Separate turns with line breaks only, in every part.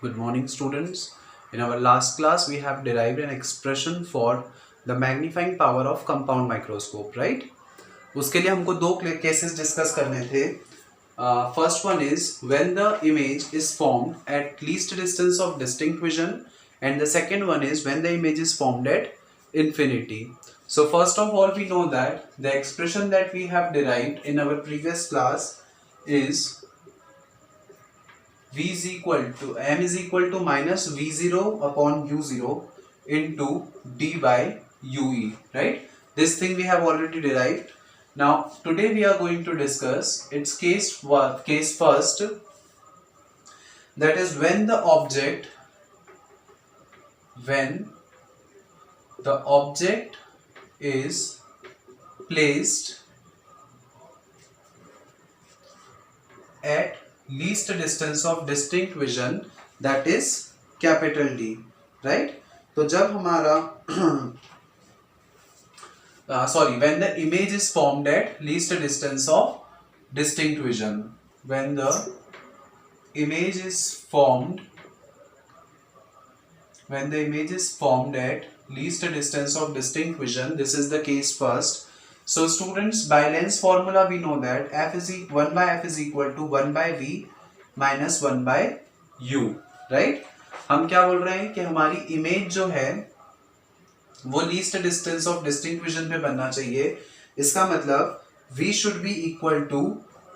Good morning, students. In our last class, we have derived an expression for the magnifying power of compound microscope, right? उसके लिए हमको दो cases discuss करने थे. First one is when the image is formed at least distance of distinct vision, and the second one is when the image is formed at infinity. So first of all, we know that the expression that we have derived in our previous class is v is equal to m is equal to minus v0 upon u0 into d by ue, right? This thing we have already derived. Now today we are going to discuss its case first, that is when the object is placed at least distance of distinct vision, that is capital D, right? तो जब हमारा when the image is formed at least distance of distinct vision, when the image is formed at least distance of distinct vision, this is the case first. So students, by Lenz's formula we know that 1 by f is equal to 1 by v minus 1 by u, right? हम क्या बोल रहे हैं कि हमारी image जो है वो least distance of distinct vision पे बनना चाहिए. इसका मतलब v should be equal to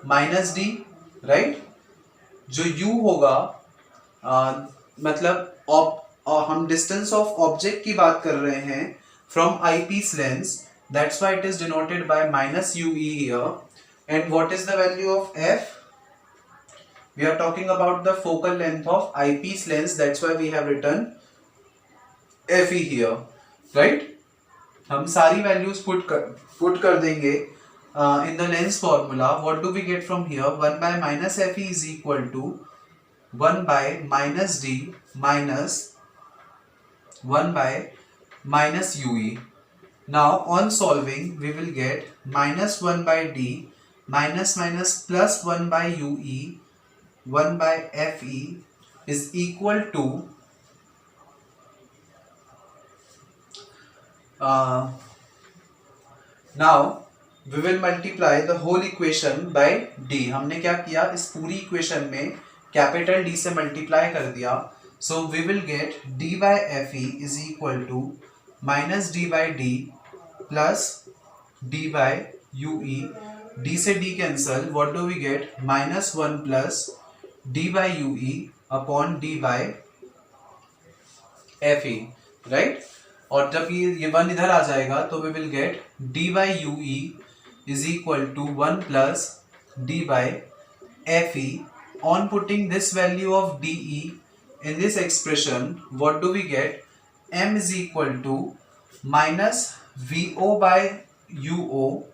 minus D, right? जो u होगा मतलब हम डिस्टेंस ऑफ ऑब्जेक्ट की बात कर रहे हैं from eyepiece lens. That's why it is denoted by minus UE here. And what is the value of f? We are talking about the focal length of eyepiece lens. That's why we have written FE here, right? हम सारी values put कर देंगे in the lens formula. What do we get from here? 1 by minus FE is equal to 1 by minus D minus 1 by minus UE. Now on solving we will get minus 1 by d minus plus 1 by ue 1 by fe is equal to now we will multiply the whole equation by d. हमने क्या किया, इस पूरी equation में capital D से multiply कर दिया. So we will get d by fe is equal to minus d by d plus d by ue. d से d cancel, what do we get? minus 1 plus d by ue upon d by fe, right? और जब ये 1 इधर आ जाएगा तो we will get d by ue is equal to 1 plus d by fe. On putting this value of de in this expression, what do we get? m is equal to minus VO by UO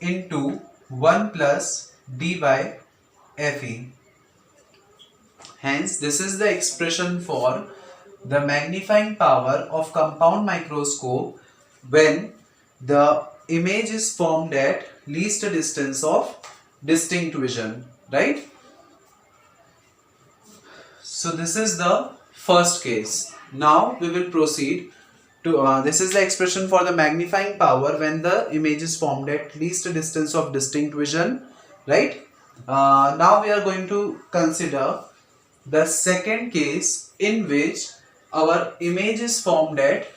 into 1 plus D by FE. Hence, this is the expression for the magnifying power of compound microscope when the image is formed at least distance of distinct vision, right? So this is the first case. Now we will proceed to this is the expression for the magnifying power when the image is formed at least distance of distinct vision, right? Now we are going to consider the second case in which our image is formed at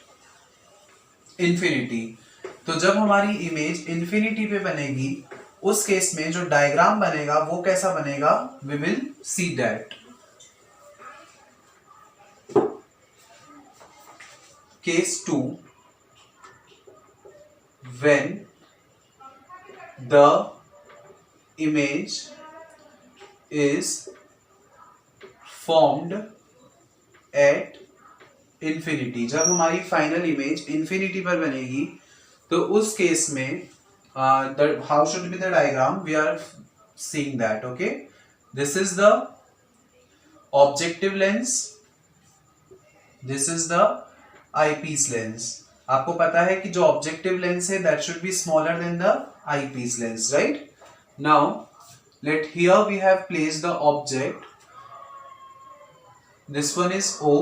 infinity. तो जब हमारी image infinity पे बनेगी, उस case में जो diagram बनेगा वो कैसा बनेगा? We will see that. Case 2, when the image is formed at infinity. जब हमारी फाइनल इमेज infinity पर बनेगी तो उस केस में how should be the diagram? We are seeing that, okay? This is the objective lens. This is the eyepiece lens. आपको पता है कि जो ऑब्जेक्टिव लेंस है that should be smaller than the eyepiece lens, right? Now let here we have placed the object this one is O,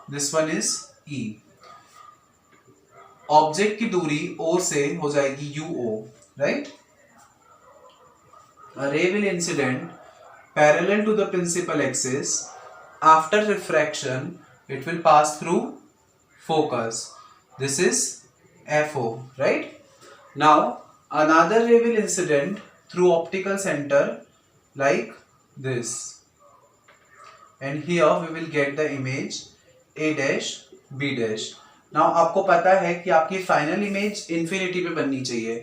this one is E. Object की दूरी O से हो जाएगी UO, right? A ray will incident parallel to the principal axis. After refraction, it will pass through focus. This is FO, right? Now, another ray will incident through optical center like this. And here we will get the image A dash B dash. Now आपको पता है कि आपकी final image infinity पे बननी चाहिए.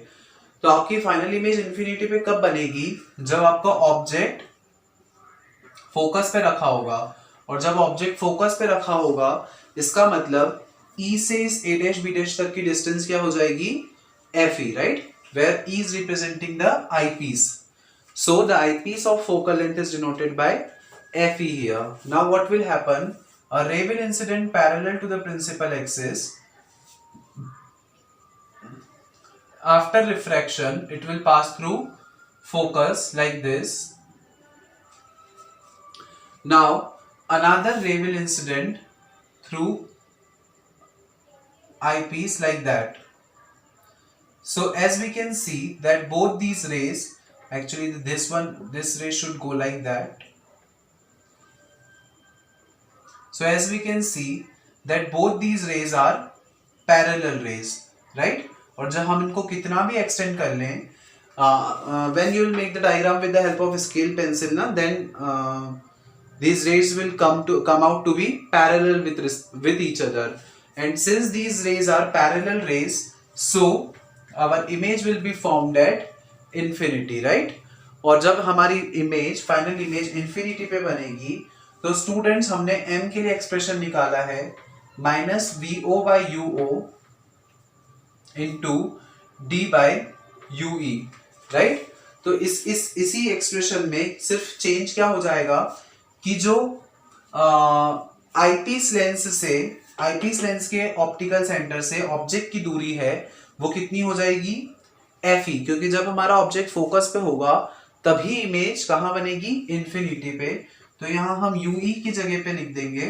तो आपकी फाइनल इमेज इन्फिनिटी पे कब बनेगी? जब आपका ऑब्जेक्ट फोकस पे रखा होगा. और जब ऑब्जेक्ट फोकस पे रखा होगा, इसका मतलब E से इस A dash B dash तक की डिस्टेंस क्या हो जाएगी? FE, right? Where E is representing the eyepiece. So the eyepiece of focal length is denoted by FE here. Now what will happen? A ray will incident parallel to the principal axis. After refraction, it will pass through focus like this. Now another ray will incident through eyepiece like that. So as we can see that both these rays, actually this ray should go like that. So as we can see that both these rays are parallel rays, right? और जब हम इनको कितना भी extend कर लें, when you will make the diagram with the help of a scale pencil ना, then these rays will come out to be parallel with each other. And since these rays are parallel rays, so our image will be formed at infinity, right? और जब हमारी image final image infinity पे बनेगी, तो students हमने m के लिए expression निकाला है -VO/UO into D by UE, right? तो इसी एक्सप्रेशन में सिर्फ चेंज क्या हो जाएगा कि जो आईपीस लेंस के ऑप्टिकल सेंटर से ऑब्जेक्ट की दूरी है वो कितनी हो जाएगी? FE, क्योंकि जब हमारा ऑब्जेक्ट फोकस पे होगा तभी इमेज कहाँ बनेगी? इन्फिनिटी पे. तो यहां हम UE की जगह पे लिख देंगे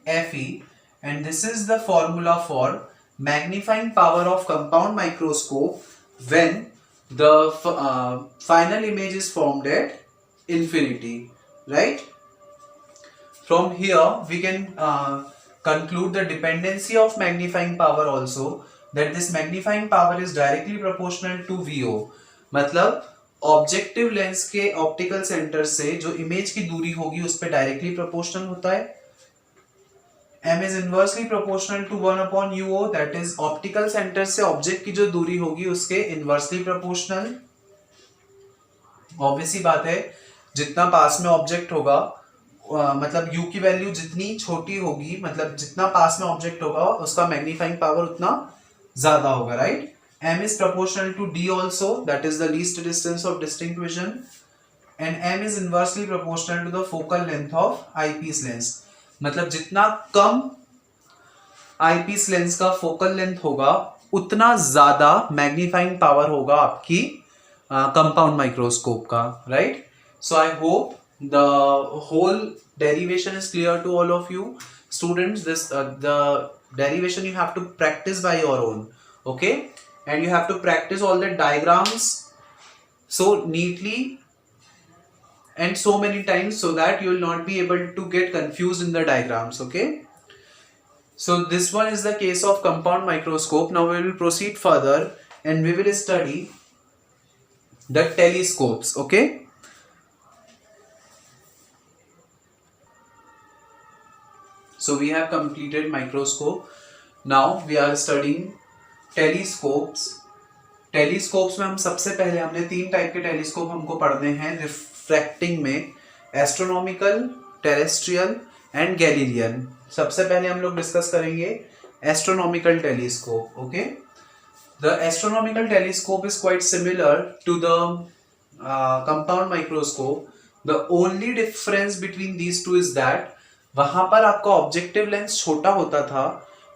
FE, and this is the formula for magnifying power of compound microscope when the final image is formed at infinity, right? From here we can conclude the dependency of magnifying power also, that this magnifying power is directly proportional to VO. मतलब objective lens के optical centre से जो image की दूरी होगी उस पे directly proportional होता है. M is inversely proportional to 1/UO, that is optical centre से ऑब्जेक्ट की जो दूरी होगी उसके इनवर्सली प्रोपोर्शनल. ऑब्वियस ही बात है, जितना पास में ऑब्जेक्ट होगा मतलब U की वैल्यू जितनी छोटी होगी, मतलब जितना पास में ऑब्जेक्ट होगा उसका मैग्नीफाइंग पावर उतना ज्यादा होगा, right? M is proportional to D also, that is the least distance of distinct vision, and M is inversely proportional to the focal length of eyepiece lens. मतलब जितना कम eyepiece lens का focal length होगा उतना ज्यादा magnifying power होगा आपकी compound microscope का, right? So I hope the whole derivation is clear to all of you students. This the derivation you have to practice by your own, okay? And you have to practice all the diagrams so neatly and so many times so that you will not be able to get confused in the diagrams, okay? So this one is the case of compound microscope. Now we will proceed further and we will study the telescopes, okay? So we have completed microscope. Now we are studying telescopes. Telescopes में हम सबसे पहले हमने 3 type के telescope हमको पढ़ने हैं refracting में, एस्ट्रोनॉमिकल, टेरेस्ट्रियल एंड गैलीलियन. सबसे पहले हम लोग डिस्कस करेंगे astronomical telescope, okay? The astronomical telescope is quite similar to the compound microscope. The only difference between these two is that वहां पर आपका ऑब्जेक्टिव लेंस छोटा होता था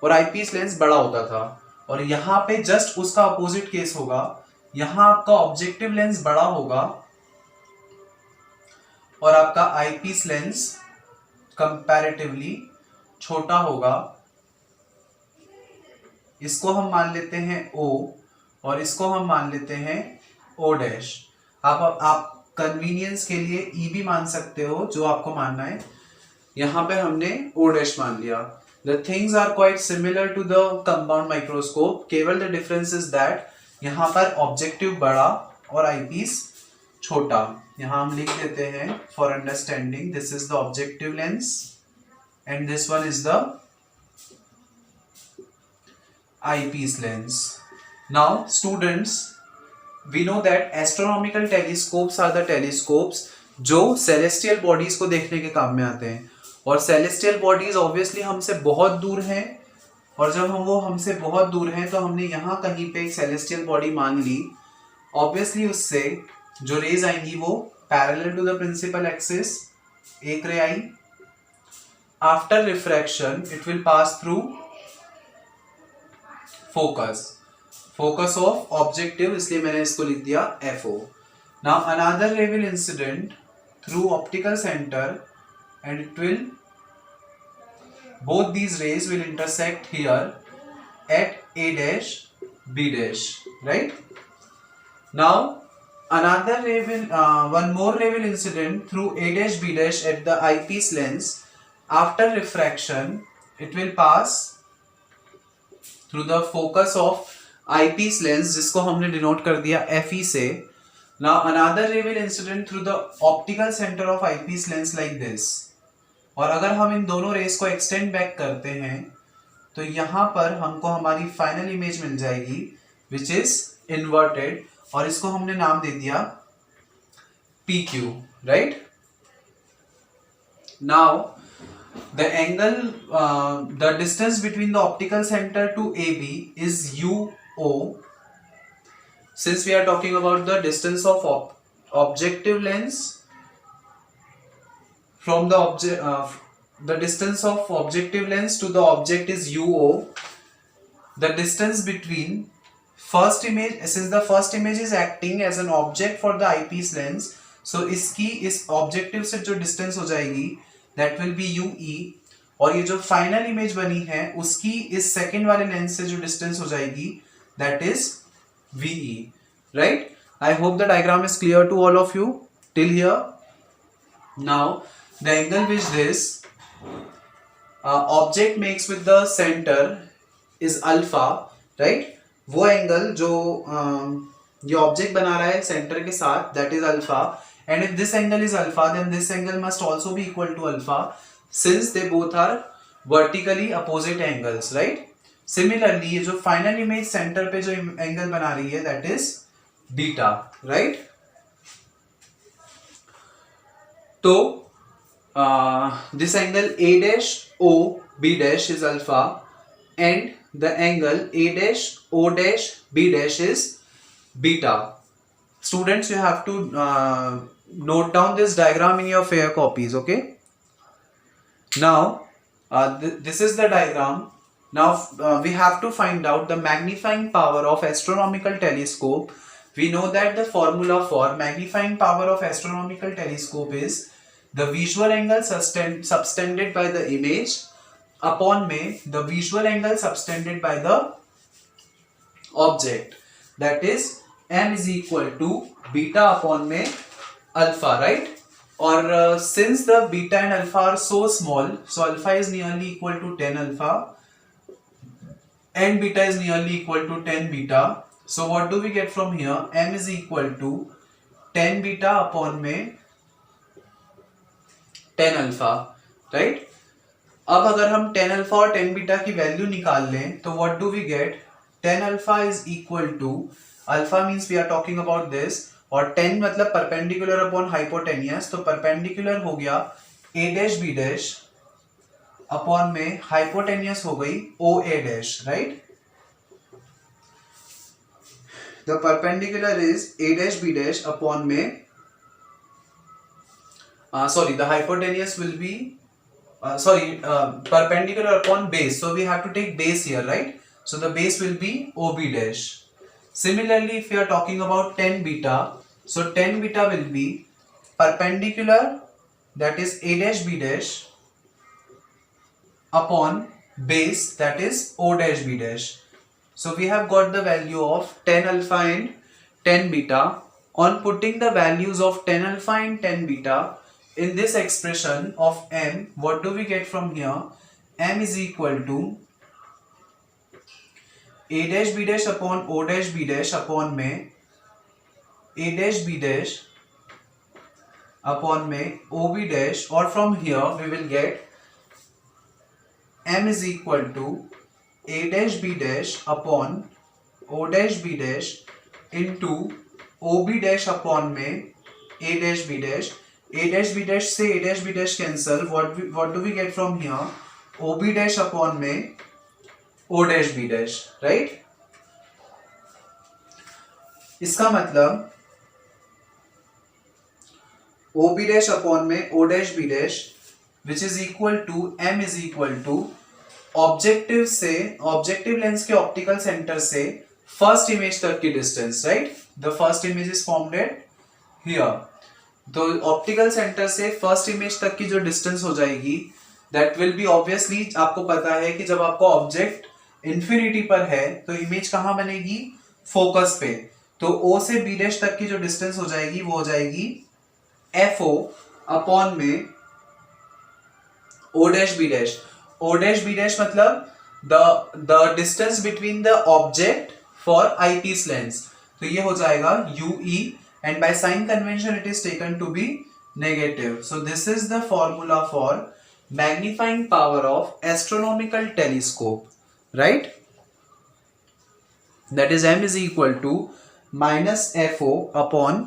और आईपीस लेंस बड़ा होता था. और यहाँ पे जस्ट उसका अपोजिट केस होगा, यहाँ आपका ऑब्जेक्टिव लेंस बड़ा होगा और आपका आईपीस लेंस कंपैरेटिवली छोटा होगा। इसको हम मान लेते हैं O और इसको हम मान लेते हैं O डैश। आप कन्वीनियंस के लिए E भी मान सकते हो, जो आपको मानना है। यहाँ पे हमने O डैश मान लिया। The things are quite similar to the compound microscope, केवल the difference is that यहाँ पर ऑब्जेक्टिव बड़ा और आईपीस छोटा। यहाँ हम लिख देते हैं for understanding, this is the objective lens and this one is the eyepiece lens. Now students, we know that astronomical telescopes are the telescopes जो celestial bodies को देखने के काम में आते हैं, और celestial bodies obviously हमसे बहुत दूर हैं, और जब वो हमसे बहुत दूर हैं तो हमने यहाँ कहीं पे एक celestial body मान ली। obviously उससे जो रेज आएंगी वो parallel to the principal axis, एक रे आई। after refraction it will pass through focus of objective, इसलिए मैंने इसको लिख दिया FO। now another ray will incident through optical center and it will, both these rays will intersect here at A dash B dash, right? now another ray will one more ray will incident through A dash B dash at the eyepiece lens. after refraction it will pass through the focus of eyepiece lens, जिसको हमने denote कर दिया FE से। now another ray will incident through the optical center of eyepiece lens like this। और अगर हम इन दोनों race को एक्सटेंड बैक करते हैं तो यहाँ पर हमको हमारी फाइनल इमेज मिल जाएगी विच इज इन्वर्टेड, और इसको हमने नाम दे दिया PQ, right. now the angle the distance between the optical center to AB is UO। since we are talking about the distance of objective lens from the distance of objective lens to the object is UO, the distance between first image, since the first image is acting as an object for the eyepiece lens, so इसकी इस objective से जो distance हो जाएगी that will be UE, और ये जो final image बनी है उसकी इस सेकेंड वाले लेंस से जो डिस्टेंस हो जाएगी that is VE, right? I hope the diagram is clear to all of you till here. now the angle which this object makes with the center is alpha, right? वो angle जो ये object बना रहा है centre के साथ that is alpha, and if this angle is alpha then this angle must also be equal to alpha since they both are vertically opposite angles, right? similarly ये जो फाइनल इमेज सेंटर पे जो angle बना रही है that is beta, right? तो this angle A dash O B dash is alpha and the angle A dash O dash B dash is beta. Students, you have to note down this diagram in your fair copies, okay? now this is the diagram. now we have to find out the magnifying power of astronomical telescope. we know that the formula for magnifying power of astronomical telescope is the visual angle subtended by the image upon में the visual angle subtended by the object, that is m is equal to beta upon में alpha, right? or since the beta and alpha are so small, so alpha is nearly equal to 10 alpha and beta is nearly equal to 10 beta. so what do we get from here? m is equal to 10 beta upon में 10 alpha, right? अब अगर हम 10 alpha और 10 beta की value निकाल लें तो what do we get? 10 alpha is equal to, alpha means we are talking about this, और 10 मतलब परपेंडिकुलर अपॉन हाइपोटेनियस, तो परपेंडिकुलर हो गया a dash b dash upon में हाइपोटेनियस हो गई o a dash, right? The perpendicular is a dash b dash upon में the hypotenuse will be perpendicular upon base, so we have to take base here, right? So the base will be OB dash. Similarly, if we are talking about tan beta, so tan beta will be perpendicular, that is A dash B dash, upon base, that is O dash B dash. So we have got the value of tan alpha and tan beta. On putting the values of tan alpha and tan beta in this expression of m, what do we get from here? M is equal to A dash B dash upon O dash B dash upon में A dash B dash upon में OB dash, or from here we will get M is equal to A dash B dash upon O dash B dash into OB dash upon में A dash B dash. A dash B dash से A dash B dash cancel. What do we get from here? OB dash upon में O dash B dash, right? इसका मतलब OB dash upon में O dash B dash, which is equal to M is equal to objective lens के optical centre से first image तक की distance, right? The first image is formed eight here. तो optical centre से first image तक की जो distance हो जाएगी, दैट विल बी ऑब्वियसली, आपको पता है कि जब आपका ऑब्जेक्ट इंफिनिटी पर है तो इमेज कहां बनेगी? फोकस पे. तो O से B डैश तक की जो डिस्टेंस हो जाएगी वो हो जाएगी FO अपॉन में O dash B dash. O dash B dash मतलब the distance between the object for eyepiece lens. तो ये हो जाएगा UE, and by sign convention it is taken to be negative. So this is the formula for magnifying power of astronomical telescope, right? That is M is equal to minus FO upon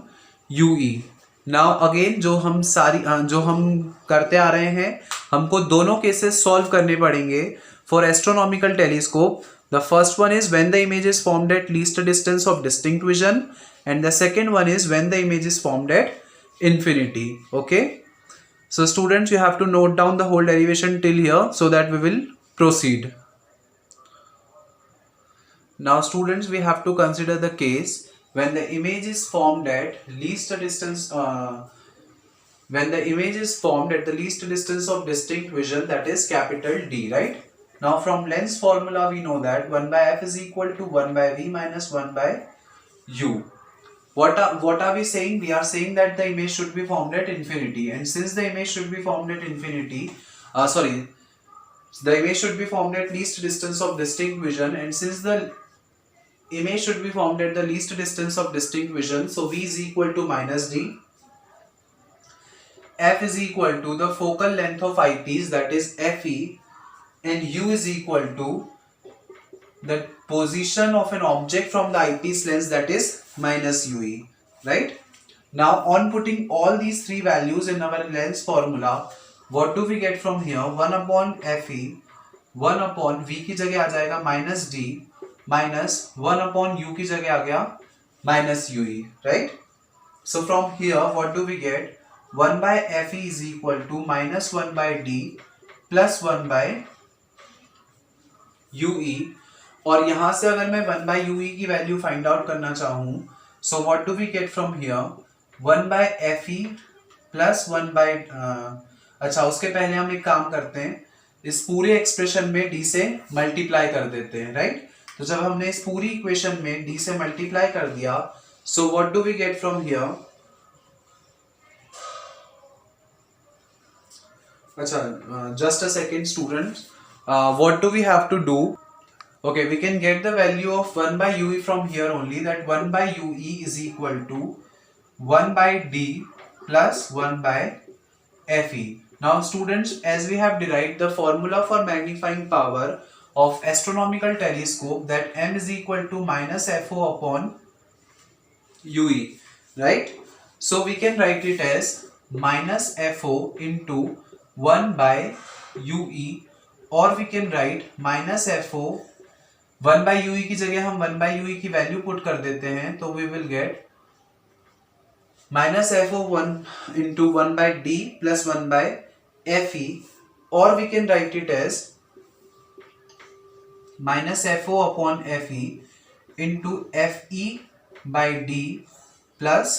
UE. Now again जो हम करते आ रहे हैं, हमको दोनों cases solve करने पड़ेंगे for astronomical telescope. The first one is when the image is formed at least distance of distinct vision, and the second one is when the image is formed eight infinity. Okay, so students, you have to note down the whole derivation till here so that we will proceed. Now students, we have to consider the case when the image is formed at least distance when the image is formed at the least distance of distinct vision, that is capital D, right? Now from lens formula we know that 1 by f is equal to 1 by v minus 1 by u. What are we saying? We are saying that the image should be formed at infinity, and since the image should be formed at infinity, the image should be formed at least distance of distinct vision, and since the image should be formed at the least distance of distinct vision, so v is equal to minus d. F is equal to the focal length of eyepiece, that is FE, and u is equal to the position of an object from the eyepiece lens, that is minus UE, right? Now on putting all these three values in our lens formula, what do we get from here? 1 upon FE, 1 upon V की जगह आ जाएगा minus D, minus 1 upon U की जगह आ गया minus UE, right? So from here what do we get? 1 by FE is equal to minus 1 by D plus 1 by UE. और यहां से अगर मैं 1 by UE की वैल्यू फाइंड आउट करना चाहूं, so what do we get from here? 1 by FE plus 1 by अच्छा, उसके पहले हम एक काम करते हैं, इस पूरे एक्सप्रेशन में D से मल्टीप्लाई कर देते हैं, राइट? तो जब हमने इस पूरी इक्वेशन में D से मल्टीप्लाई कर दिया, so what do we get from here? अच्छा, just a second students, what do we have to do? Okay, we can get the value of 1 by UE from here only, that 1 by UE is equal to 1 by D plus 1 by FE. Now students, as we have derived the formula for magnifying power of astronomical telescope, that M is equal to minus FO upon UE, right? So we can write it as minus FO into 1 by UE, or we can write minus FO 1 by UE की जगह हम 1 by UE की value put कर देते हैं, तो we will get minus FO 1 into 1 by D plus 1 by FE, or we can write it as minus F O upon F E into F E by D plus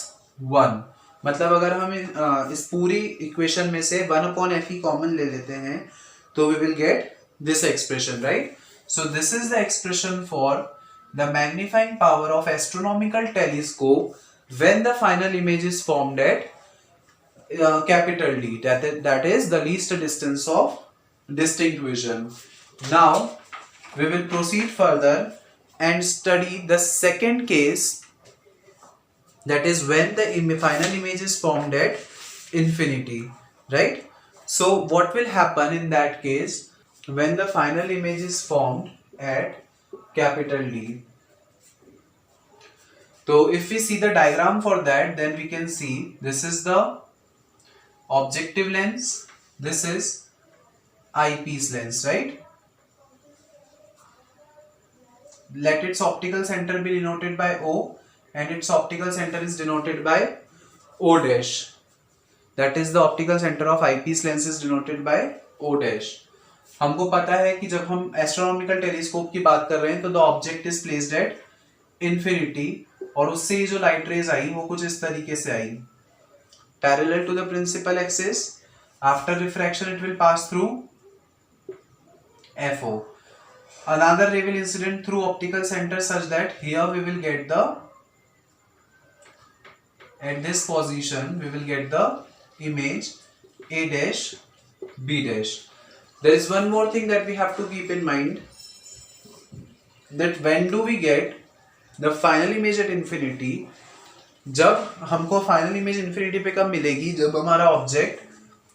1। मतलब अगर हम इस पूरी equation में से 1 अपॉन एफ ई common ले लेते हैं तो we will get this expression, right? So this is the expression for the magnifying power of astronomical telescope when the final image is formed at capital D, that is the least distance of distinct vision. Now we will proceed further and study the second case, that is when the final image is formed at infinity, right? So what will happen in that case when the final image is formed at capital D? So if we see the diagram for that, then we can see this is the objective lens, this is eyepiece lens, right? Let its optical center be denoted by O and its optical center is denoted by O dash. That is the optical center of eyepiece lens is denoted by O dash. हमको पता है कि जब हम astronomical telescope की बात कर रहे हैं तो the object is placed at infinity और उससे जो लाइट रेज आई वो कुछ इस तरीके से आई, parallel to the principal axis. After refraction it will pass through FO. Another ray will incident through optical center such that here we will get the, at this position we will get the image A dash B dash. There is one more thing that we have to keep in mind, that when do we get the final image at infinity? जब हमको final image infinity पे कब मिलेगी? जब हमारा object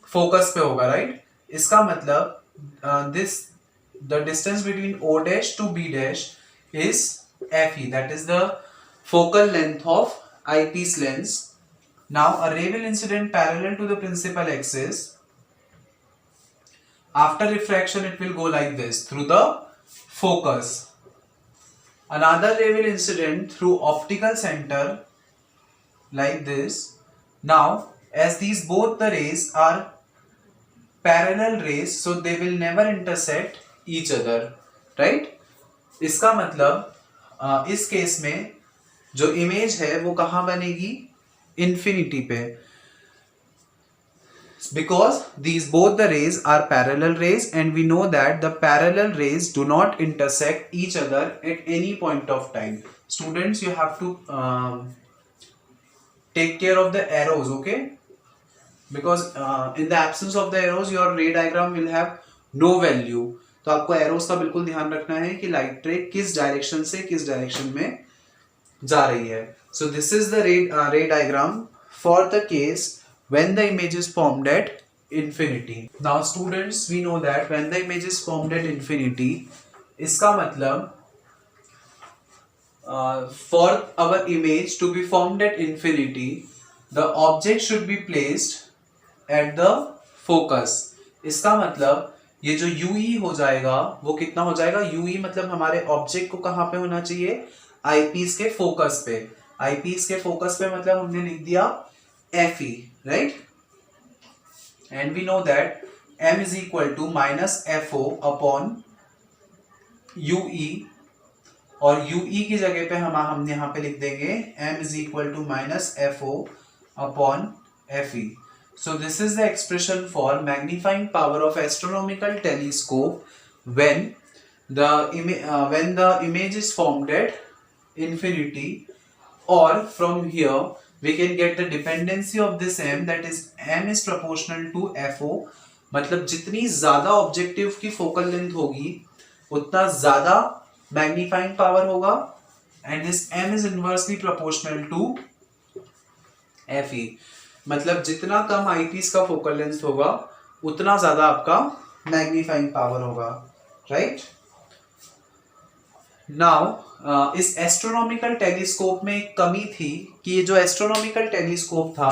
focus पे होगा, right? इसका मतलब the distance between O dash to B dash is F E, that is the focal length of eyepiece lens. Now a ray will incident parallel to the principal axis. After refraction it will go like this through the focus. Another ray will incident through optical center like this. Now as these both the rays are parallel rays, so they will never intersect each other, right? इसका मतलब इस case में जो image है वो कहाँ बनेगी? Infinity पे, because these both the rays are parallel rays and we know that the parallel rays do not intersect each other at any point of time. Students, you have to take care of the arrows, okay? Because in the absence of the arrows your ray diagram will have no value. तो आपको arrows का बिल्कुल ध्यान रखना है कि light ray किस direction से किस direction में जा रही है. So this is the ray diagram for the case when the image is formed at infinity. Now students, we know that when the image is formed at infinity, इसका मतलब for our image to be formed at infinity, the object should be placed at the focus. इसका मतलब ये जो UE हो जाएगा वो कितना हो जाएगा? UE मतलब हमारे ऑब्जेक्ट को कहाँ पे होना चाहिए? आईपीस के फोकस पे. आईपीस के फोकस पे मतलब हमने लिख दिया FE, right? And we know that M is equal to minus FO upon UE, और UE की जगह पे हम यहाँ पे लिख देंगे M is equal to minus FO upon FE. So this is the expression for magnifying power of astronomical telescope when the image is formed at infinity, or from here we can get the dependency of this M, that is M is proportional to FO. मतलब जितनी ज्यादा objective की focal length होगी उतना ज्यादा magnifying power होगा, and this M is inversely proportional to FE. मतलब जितना कम आईपीस का फोकल लेंथ होगा उतना ज्यादा आपका मैग्नीफाइंग पावर होगा, राइट? नाउ इस एस्ट्रोनॉमिकल टेलीस्कोप में एक कमी थी कि ये जो एस्ट्रोनॉमिकल टेलीस्कोप था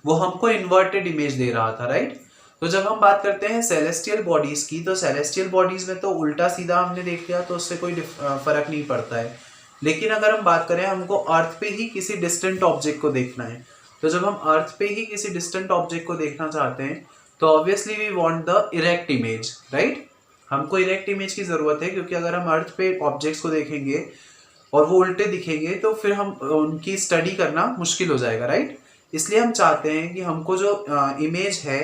वो हमको इन्वर्टेड इमेज दे रहा था, राइट? तो जब हम बात करते हैं सेलेस्टियल बॉडीज की, तो सेलेस्टियल बॉडीज में तो उल्टा सीधा हमने देख लिया तो उससे कोई फर्क नहीं पड़ता है. लेकिन अगर हम बात करें हमको अर्थ पे ही किसी डिस्टेंट ऑब्जेक्ट को देखना है, तो जब हम अर्थ पे ही किसी डिस्टेंट ऑब्जेक्ट को देखना चाहते हैं तो obviously we want the erect image, right? हमको इरेक्ट इमेज की ज़रूरत है, क्योंकि अगर हम अर्थ पे ऑब्जेक्ट्स को देखेंगे और वो उल्टे दिखेंगे तो फिर हम उनकी स्टडी करना मुश्किल हो जाएगा, राइट। इसलिए हम चाहते हैं कि हमको जो इमेज है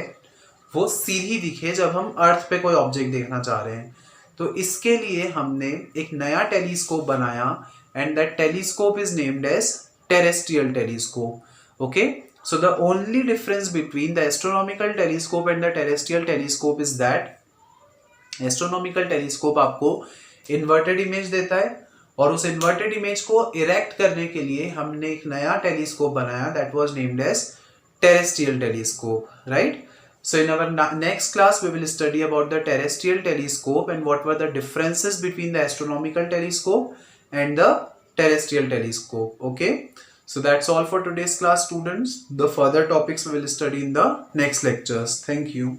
वो सीधी दिखे जब हम अर्थ पे कोई ऑब्जेक्ट देखना चाह रहे हैं। तो इसके लिए हमने एक नया टेलीस्कोप बनाया and that telescope is named as terrestrial telescope. Okay, so the only difference between the astronomical telescope and the terrestrial telescope is that astronomical telescope आपको inverted image देता है, और उस inverted image को erect करने के लिए हमने एक नया टेलीस्कोप बनाया that was named as terrestrial telescope, right? So in our next class we will study about the terrestrial telescope and what were the differences between the astronomical telescope and the terrestrial telescope. Okay, so that's all for today's class, students. The further topics we will study in the next lectures. Thank you.